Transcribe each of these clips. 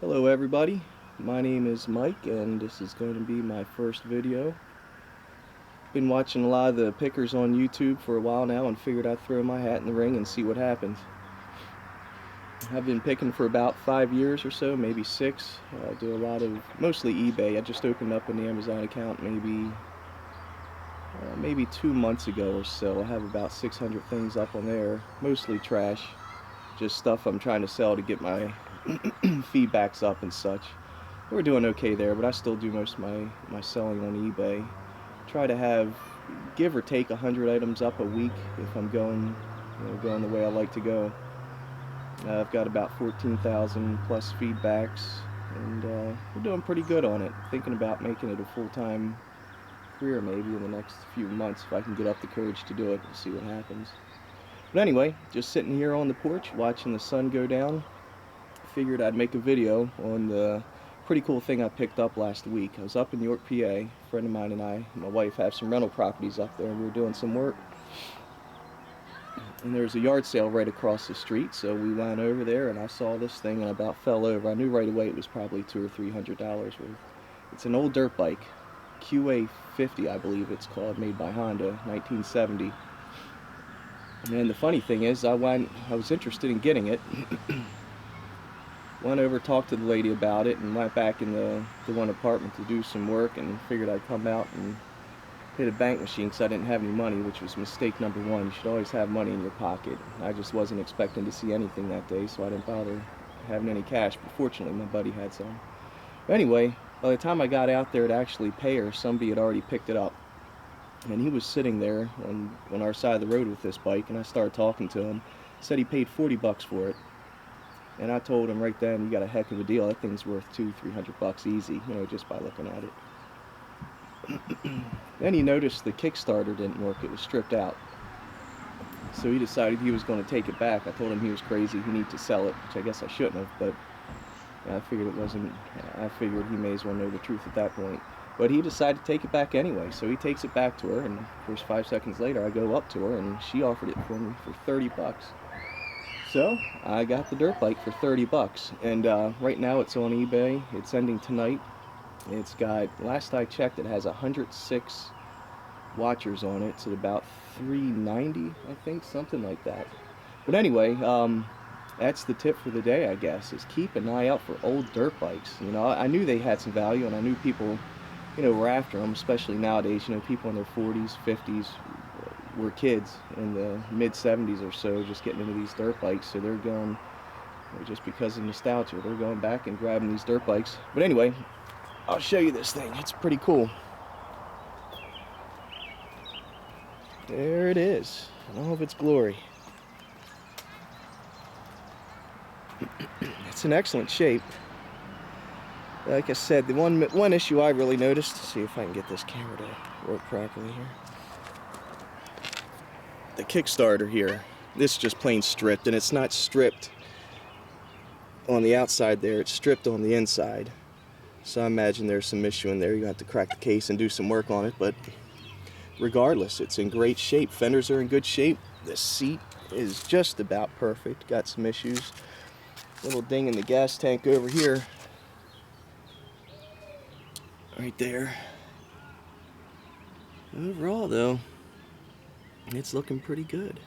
Hello everybody, my name is Mike and this is going to be my first video. Been watching a lot of the pickers on YouTube for a while now and figured I'd throw my hat in the ring and see what happens. I've been picking for about 5 years or so, maybe 6. I do a lot of, mostly eBay. I just opened up an Amazon account maybe 2 months ago or so. I have about 600 things up on there, mostly trash, just stuff I'm trying to sell to get my feedbacks up and such. We're doing okay there, but I still do most of my selling on eBay. Try to have, give or take, 100 items up a week if I'm going the way I like to go. I've got about 14,000 plus feedbacks, and we're doing pretty good on it. Thinking about making it a full-time career maybe in the next few months if I can get up the courage to do it. We'll see what happens. But anyway, just sitting here on the porch watching the sun go down. Figured I'd make a video on the pretty cool thing I picked up last week. I was up in York, PA. A friend of mine and I, my wife, have some rental properties up there, and we were doing some work. And there's a yard sale right across the street, so we went over there, and I saw this thing and I about fell over. I knew right away it was probably $200 or $300 worth. It's an old dirt bike, QA50 I believe it's called, made by Honda, 1970. And the funny thing is, I was interested in getting it. Went over, talked to the lady about it, and went back in the one apartment to do some work, and figured I'd come out and hit a bank machine because I didn't have any money, which was mistake number one. You should always have money in your pocket. I just wasn't expecting to see anything that day, so I didn't bother having any cash, but fortunately my buddy had some. But anyway, by the time I got out there to actually pay her, somebody had already picked it up. And he was sitting there on our side of the road with this bike, and I started talking to him. Said he paid 40 bucks for it. And I told him right then, you got a heck of a deal. That thing's worth $200-300 bucks easy, just by looking at it. Then he noticed the Kickstarter didn't work. It was stripped out. So he decided he was going to take it back. I told him he was crazy. He needed to sell it, which I guess I shouldn't have, but I figured I figured he may as well know the truth at that point. But he decided to take it back anyway. So he takes it back to her, and of course 5 seconds later I go up to her and she offered it for me for 30 bucks. So I got the dirt bike for 30 bucks, and right now it's on eBay. It's ending tonight. It's got, last I checked, it has 106 watchers on it. It's at about 390, I think, something like that. But anyway, that's the tip for the day, I guess, is keep an eye out for old dirt bikes. I knew they had some value, and I knew people, were after them, especially nowadays. People in their 40s, 50s, were kids in the mid-70s or so just getting into these dirt bikes, so they're going, just because of nostalgia, they're going back and grabbing these dirt bikes. But anyway, I'll show you this thing. It's pretty cool. There it is, in all of its glory. It's in excellent shape. Like I said, the one issue I really noticed, see if I can get this camera to work properly here. The Kickstarter here, this is just plain stripped, and it's not stripped on the outside there, it's stripped on the inside. So I imagine there's some issue in there. You have to crack the case and do some work on it, but regardless, it's in great shape. Fenders are in good shape. The seat is just about perfect. Got some issues. Little ding in the gas tank over here. Right there. Overall though, it's looking pretty good.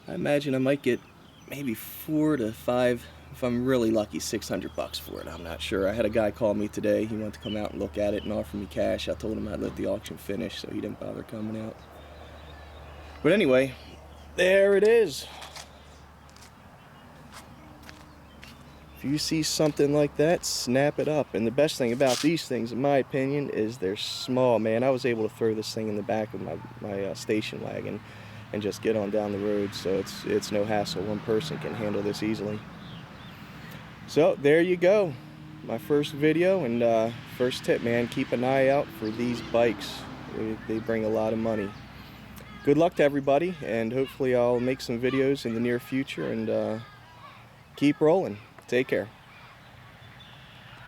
I imagine I might get maybe 4 to 5, if I'm really lucky, 600 bucks for it. I'm not sure. I had a guy call me today. He wanted to come out and look at it and offer me cash. I told him I'd let the auction finish, so he didn't bother coming out. But anyway, there it is. If you see something like that, snap it up. And the best thing about these things, in my opinion, is they're small, man. I was able to throw this thing in the back of my station wagon and just get on down the road, so it's no hassle. One person can handle this easily. So there you go, my first video, and first tip, man, keep an eye out for these bikes. They bring a lot of money. Good luck to everybody, and hopefully I'll make some videos in the near future, and keep rolling. Take care.